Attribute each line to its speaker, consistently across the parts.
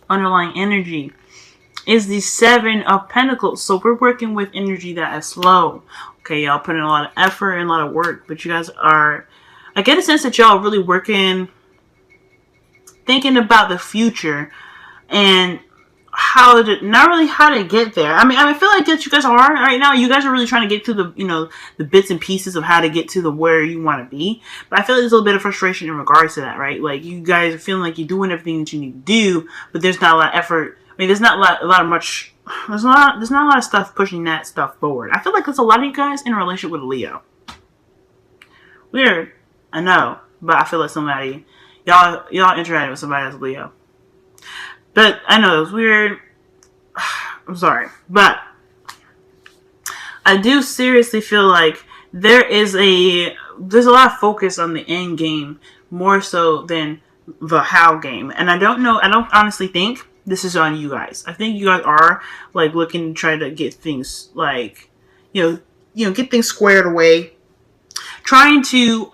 Speaker 1: underlying energy is the Seven of Pentacles. So we're working with energy that is slow. Okay, y'all put in a lot of effort and a lot of work, but you guys are, I get a sense that y'all really working, thinking about the future and how to, not really how to get there. I mean, I feel like that you guys are right now. You guys are really trying to get to the, the bits and pieces of how to get to the where you want to be. But I feel like there's a little bit of frustration in regards to that, right? Like you guys are feeling like you're doing everything that you need to do, but there's not a lot of effort. I mean, there's not a lot of stuff pushing that stuff forward. I feel like there's a lot of you guys in a relationship with a Leo. Weird, I know, but I feel like somebody, y'all interacting with somebody that's Leo. But I know it's weird. I'm sorry, but I do seriously feel like there's a lot of focus on the end game more so than the how game. And I don't honestly think this is on you guys. I think you guys are like looking to try to get things like, get things squared away. Trying to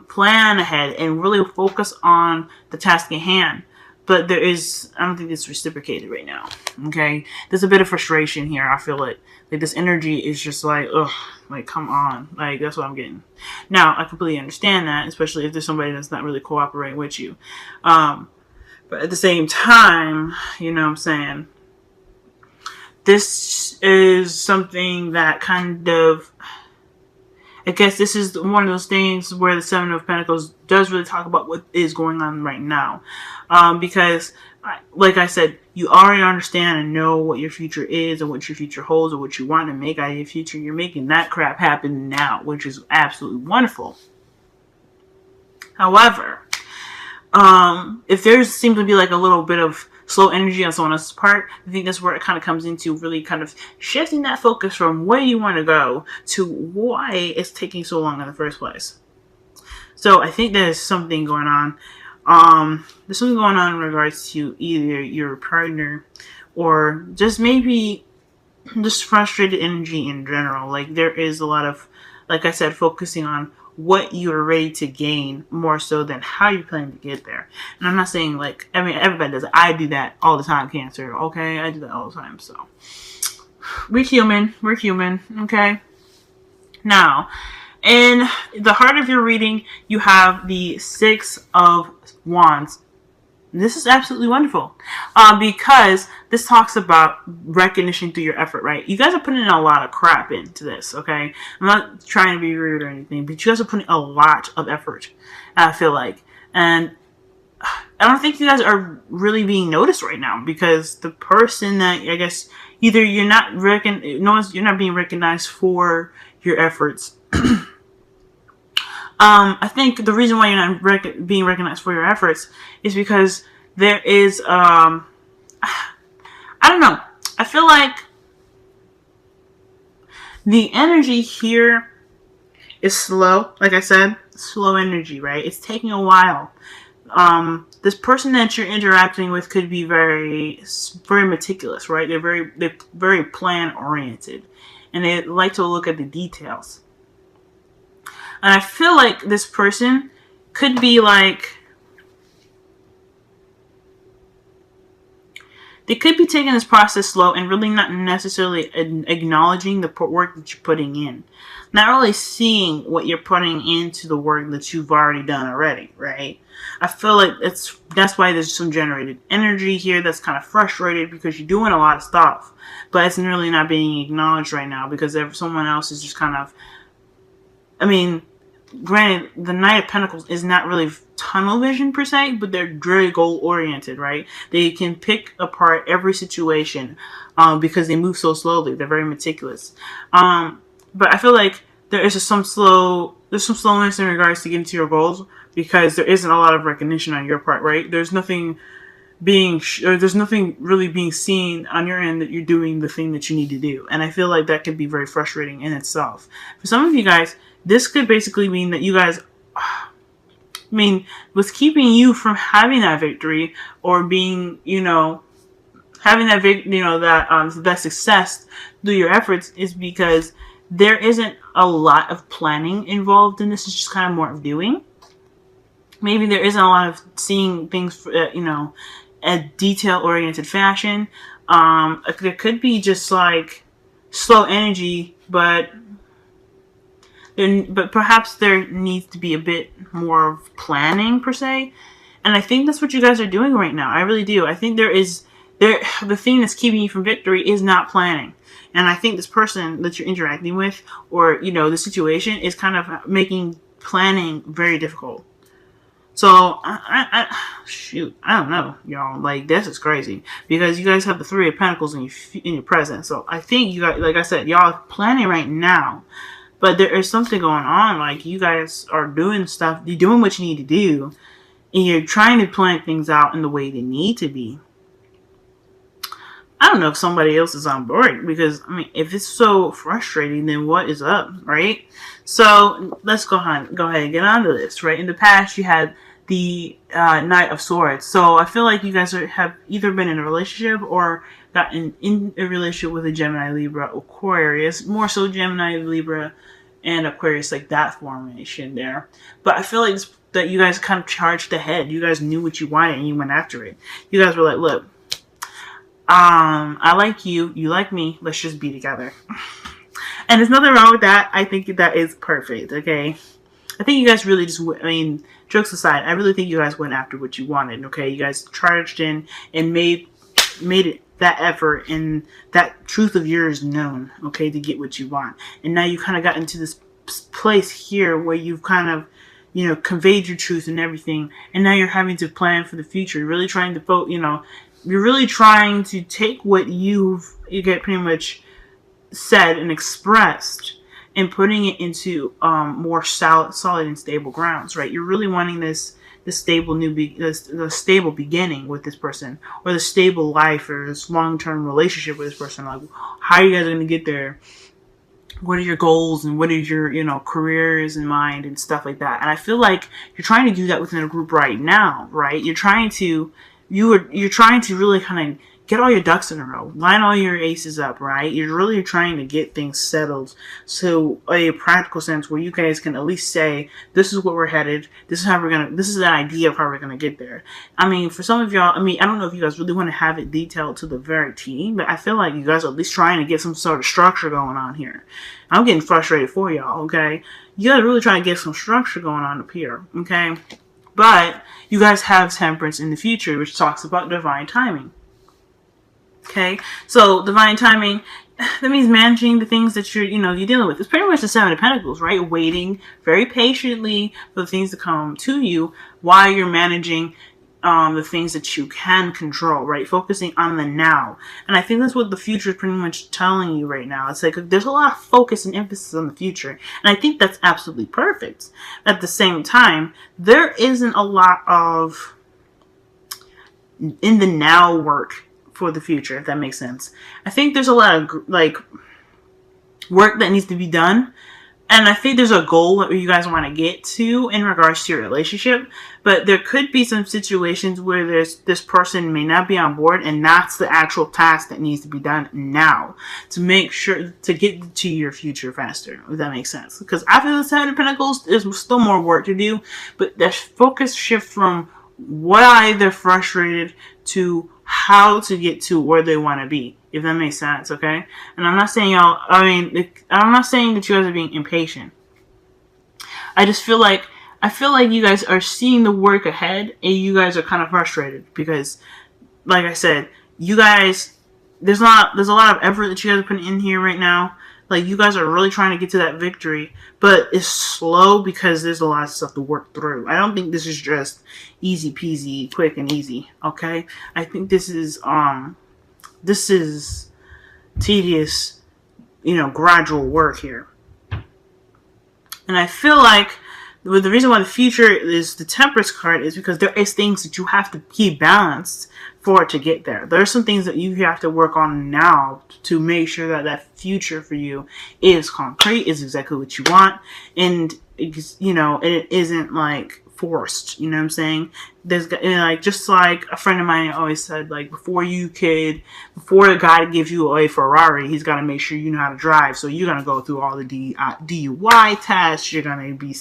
Speaker 1: plan ahead and really focus on the task at hand. But I don't think it's reciprocated right now. Okay? There's a bit of frustration here. I feel it. Like this energy is just like, ugh, like come on. Like that's what I'm getting. Now, I completely understand that, especially if there's somebody that's not really cooperating with you. But at the same time, you know what I'm saying? This is something that kind of, I guess this is one of those things where the Seven of Pentacles does really talk about what is going on right now. Because, like I said, you already understand and know what your future is and what your future holds or what you want to make out of your future. You're making that crap happen now, which is absolutely wonderful. However, if there seems to be like a little bit of slow energy on someone else's part, I think that's where it kind of comes into really kind of shifting that focus from where you want to go to why it's taking so long in the first place. So I think there's something going on. There's something going on in regards to either your partner or just maybe just frustrated energy in general. Like there is a lot of, like I said, focusing on what you're ready to gain more so than how you plan to get there. And I'm not saying like, I mean, everybody does it. I do that all the time, Cancer. Okay? I do that all the time. So we're human. Okay? Now, in the heart of your reading, you have the Six of Wands. This is absolutely wonderful because this talks about recognition through your effort, right? You guys are putting in a lot of crap into this, okay? I'm not trying to be rude or anything, but you guys are putting a lot of effort, I feel like. And I don't think you guys are really being noticed right now because the person that, I guess, either you're not being recognized for your efforts. I think the reason why you're not being recognized for your efforts is because there is, I don't know. I feel like the energy here is slow. Like I said, slow energy, right? It's taking a while. This person that you're interacting with could be very, very meticulous, right? They're very plan oriented, and they like to look at the details. And I feel like this person could be like, they could be taking this process slow and really not necessarily acknowledging the work that you're putting in. Not really seeing what you're putting into the work that you've already done already, right? I feel like that's why there's some generated energy here that's kind of frustrated because you're doing a lot of stuff, but it's really not being acknowledged right now because someone else is just kind of, I mean, granted, the Knight of Pentacles is not really tunnel vision per se, but they're very goal oriented, right? They can pick apart every situation because they move so slowly. They're very meticulous. But I feel like there's some slowness in regards to getting to your goals because there isn't a lot of recognition on your part, right? There's nothing really being seen on your end that you're doing the thing that you need to do. And I feel like that could be very frustrating in itself. For some of you guys, this could basically mean that you guys, what's keeping you from having that victory or being, having that that success through your efforts is because there isn't a lot of planning involved in this. It's just kind of more of doing. Maybe there isn't a lot of seeing things, a detail-oriented fashion. There could be just like slow energy, but perhaps there needs to be a bit more of planning per se. And I think that's what you guys are doing right now. I really do. I think the thing that's keeping you from victory is not planning. And I think this person that you're interacting with, or, the situation is kind of making planning very difficult. So, I don't know, y'all. Like, this is crazy. Because you guys have the Three of Pentacles in your presence. So, I think you guys, like I said, y'all are planning right now. But there is something going on. Like, you guys are doing stuff. You're doing what you need to do. And you're trying to plan things out in the way they need to be. I don't know if somebody else is on board. Because, if it's so frustrating, then what is up, right? So, let's go ahead and get on to this, right? In the past, you had the Knight of Swords. So, I feel like you guys have either been in a relationship or gotten in a relationship with a Gemini, Libra, Aquarius. More so Gemini, Libra, and Aquarius, like that formation there. But I feel like that you guys kind of charged ahead. You guys knew what you wanted and you went after it. You guys were like, look, I like you, you like me, let's just be together. And there's nothing wrong with that. I think that is perfect, okay? I think you guys really just, jokes aside, I really think you guys went after what you wanted, okay? You guys charged in and made it that effort and that truth of yours known, okay, to get what you want. And now you kind of got into this place here where you've kind of, conveyed your truth and everything. And now you're having to plan for the future. You're really trying to, you're really trying to take what you get pretty much said and expressed and putting it into more solid and stable grounds, right? You're really wanting this stable the stable beginning with this person, or the stable life, or this long-term relationship with this person. Like, how are you guys going to get there? What are your goals and what is your, careers in mind and stuff like that? And I feel like you're trying to do that within a group right now, right? You're trying to really kind of get all your ducks in a row, line all your aces up, right? You're really trying to get things settled, so a practical sense where you guys can at least say, this is what we're headed, this is an idea of how we're gonna get there. For some of y'all, I don't know if you guys really want to have it detailed to the very T, but I feel like you guys are at least trying to get some sort of structure going on here. I'm getting frustrated for y'all, okay? You guys are really trying to get some structure going on up here, okay? But you guys have Temperance in the future, which talks about divine timing. Okay, so divine timing, that means managing the things that you're dealing with. It's pretty much the Seven of Pentacles, right? Waiting very patiently for the things to come to you while you're managing the things that you can control, right? Focusing on the now. And I think that's what the future is pretty much telling you right now. It's like there's a lot of focus and emphasis on the future. And I think that's absolutely perfect. At the same time, there isn't a lot of in the now work for the future, if that makes sense. I think there's a lot of work that needs to be done, and I think there's a goal that you guys want to get to in regards to your relationship, but there could be some situations where this person may not be on board, and that's the actual task that needs to be done now to make sure to get to your future faster, if that makes sense. Because after the Seven of Pentacles, there's still more work to do, but the focus shift from why they're frustrated to how to get to where they want to be, if that makes sense, okay? And I'm not saying I'm not saying that you guys are being impatient. I just feel like you guys are seeing the work ahead and you guys are kind of frustrated because, like I said, you guys, there's a lot of effort that you guys are putting in here right now. Like, you guys are really trying to get to that victory, but it's slow because there's a lot of stuff to work through. I don't think this is just easy peasy, quick and easy, okay? I think this is tedious, gradual work here. And I feel like the reason why the future is the Temperance card is because there is things that you have to keep balanced for it to get there. There are some things that you have to work on now to make sure that that future for you is concrete, is exactly what you want, and it isn't like forced. You know what I'm saying? There's, like, just like a friend of mine always said, like, before a guy gives you a Ferrari, he's got to make sure you know how to drive. So you're going to go through all the DUI tests. You're going to be,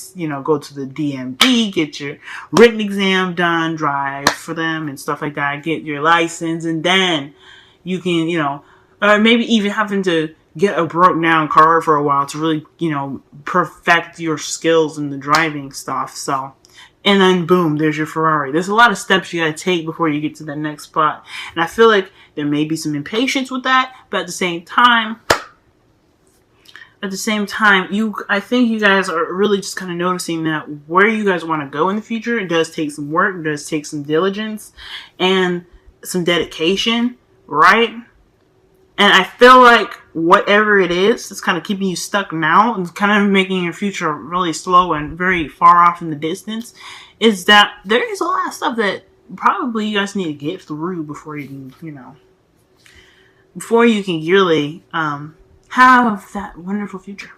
Speaker 1: go to the DMV, get your written exam done, drive for them and stuff like that, get your license, and then you can, maybe even having to get a broke down car for a while to really, perfect your skills in the driving stuff. So, and then boom, there's your Ferrari. There's a lot of steps you gotta take before you get to the next spot. And I feel like there may be some impatience with that, but at the same time, I think you guys are really just kind of noticing that where you guys want to go in the future, it does take some work, it does take some diligence and some dedication, right? And I feel like whatever it is that's kind of keeping you stuck now and kind of making your future really slow and very far off in the distance is that there is a lot of stuff that probably you guys need to get through before you can, before you can really have that wonderful future.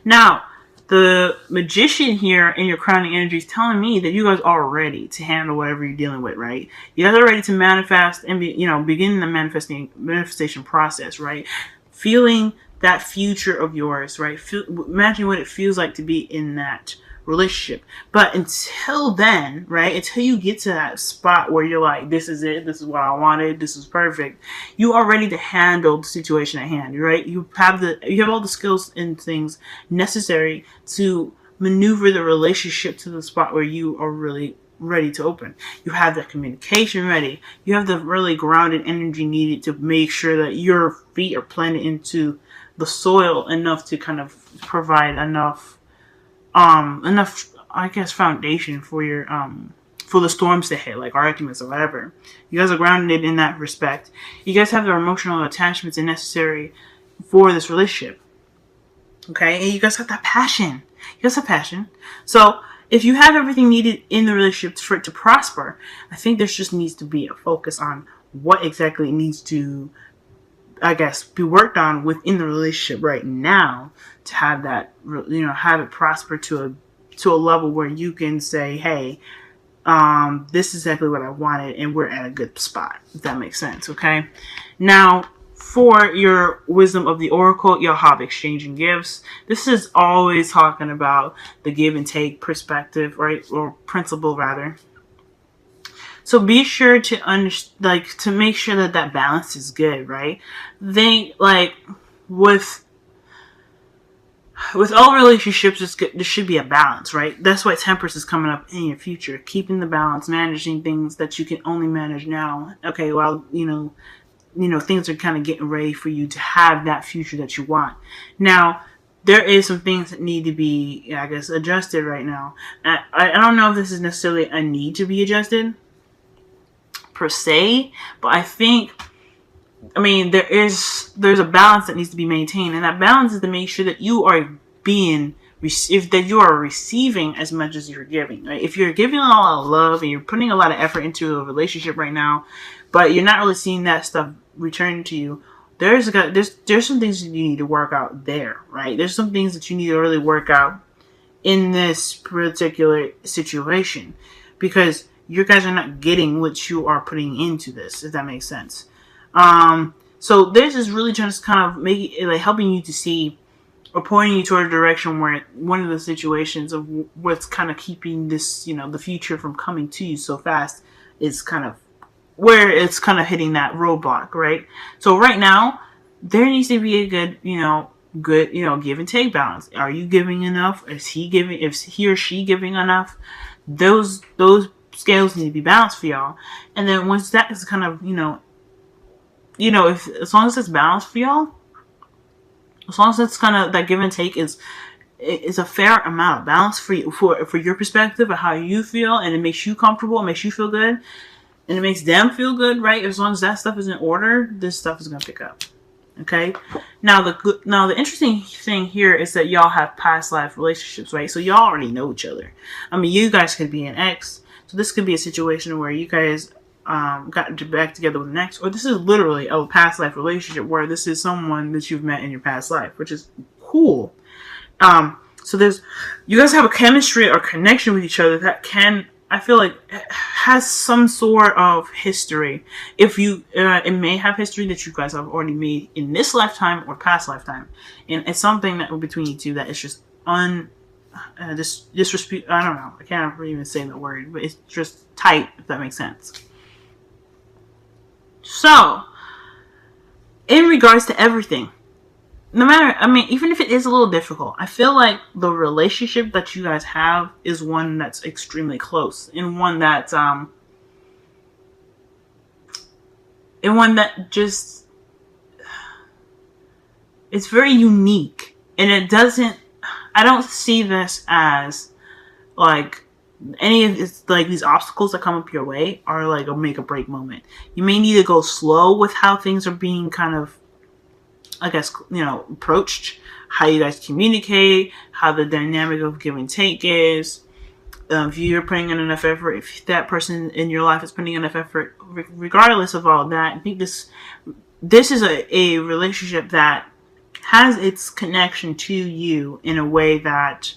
Speaker 1: Now, the magician here in your crowning energy is telling me that you guys are ready to handle whatever you're dealing with, right? You guys are ready to manifest and begin the manifestation process, right? Feeling that future of yours, right? Imagine what it feels like to be in that relationship. But until then, right, until you get to that spot where you're like, this is it, this is what I wanted, this is perfect, you are ready to handle the situation at hand, right? You have all the skills and things necessary to maneuver the relationship to the spot where you are really ready to open. You have that communication ready. You have the really grounded energy needed to make sure that your feet are planted into the soil enough to kind of provide enough, I guess, foundation for your, for the storms to hit, like arguments or whatever. You guys are grounded in that respect. You guys have the emotional attachments necessary for this relationship. Okay? And you guys have that passion. You guys have passion. So, if you have everything needed in the relationship for it to prosper, I think there just needs to be a focus on what exactly needs to, I guess, be worked on within the relationship right now to have that, have it prosper to a level where you can say, hey, this is exactly what I wanted and we're at a good spot, if that makes sense, okay? Now, for your wisdom of the oracle, you'll have exchanging gifts. This is always talking about the give and take perspective, right? Or principle, rather. So be sure to to make sure that balance is good, right? With all relationships, there should be a balance, right? That's why Temperance is coming up in your future. Keeping the balance, managing things that you can only manage now. Okay, well, things are kind of getting ready for you to have that future that you want. Now, there is some things that need to be, I guess, adjusted right now. I don't know if this is necessarily a need to be adjusted, per se, but I think, there's a balance that needs to be maintained, and that balance is to make sure that you are receiving as much as you're giving, right? If you're giving a lot of love and you're putting a lot of effort into a relationship right now, but you're not really seeing that stuff return to you, there's some things that you need to work out there, right? There's some things that you need to really work out in this particular situation, because you guys are not getting what you are putting into this, if that makes sense. So this is really just kind of helping you to see or pointing you toward a direction where one of the situations of what's kind of keeping this, the future from coming to you so fast is kind of where it's kind of hitting that roadblock, right? So right now, there needs to be a good, give and take balance. Are you giving enough? Is he or she giving enough? Those scales need to be balanced for y'all. And then once that is kind of, as long as it's balanced for y'all, as long as it's kind of that give and take is a fair amount of balance for you, for your perspective of how you feel, and it makes you comfortable, it makes you feel good, and it makes them feel good, right? As long as that stuff is in order, this stuff is going to pick up. Okay? Now the interesting thing here is that y'all have past life relationships, right? So y'all already know each other. You guys could be an ex. So this could be a situation where you guys got back together with an ex, or this is literally a past life relationship where this is someone that you've met in your past life, which is cool. So you guys have a chemistry or connection with each other that I feel like has some sort of history. If it may have history that you guys have already made in this lifetime or past lifetime, and it's something that between you two that is just disrespect. I don't know. I can't even say the word, but it's just tight. If that makes sense. So, in regards to everything, no matter, even if it is a little difficult, I feel like the relationship that you guys have is one that's extremely close, and one that just, it's very unique, and I don't see this as like any of these obstacles that come up your way are like a make or break moment. You may need to go slow with how things are being kind of, I guess, approached, how you guys communicate, how the dynamic of give and take is. If you're putting in enough effort, if that person in your life is putting in enough effort, regardless of all that, I think this is a relationship that has its connection to you in a way that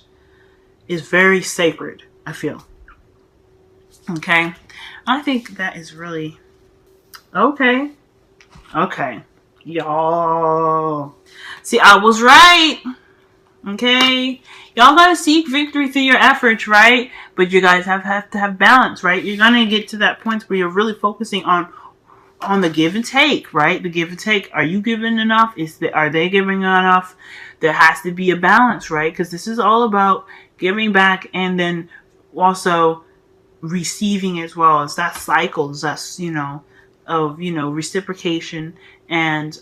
Speaker 1: is very sacred, I feel. Okay? I think that is really... Okay. Y'all. See, I was right. Okay? Y'all gotta seek victory through your efforts, right? But you guys have to have balance, right? You're gonna get to that point where you're really focusing on the give and take, right? The give and take. Are you giving enough? Are they giving enough? There has to be a balance, right? Because this is all about giving back and then also receiving as well. It's that cycle, that's, of, reciprocation and,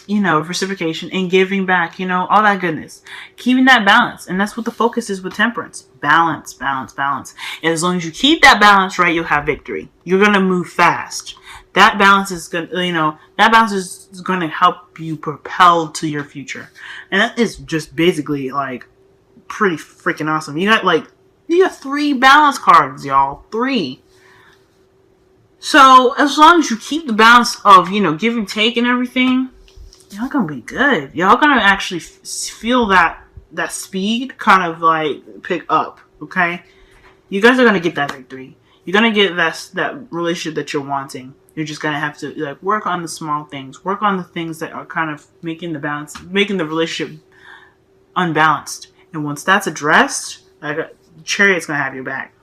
Speaker 1: reciprocation and giving back, all that goodness. Keeping that balance. And that's what the focus is with temperance. Balance. And as long as you keep that balance right, you'll have victory. You're going to move fast. That balance is going to help you propel to your future. And that is just basically like pretty freaking awesome. You got 3 balance cards, y'all. 3. So as long as you keep the balance of, give and take and everything, y'all gonna be good. Y'all gonna actually feel that speed kind of like pick up. Okay, you guys are gonna get that victory. You're gonna get that relationship that you're wanting. You're just gonna have to work on the small things, work on the things that are kind of making the relationship unbalanced. And once that's addressed, Chariot's gonna have your back.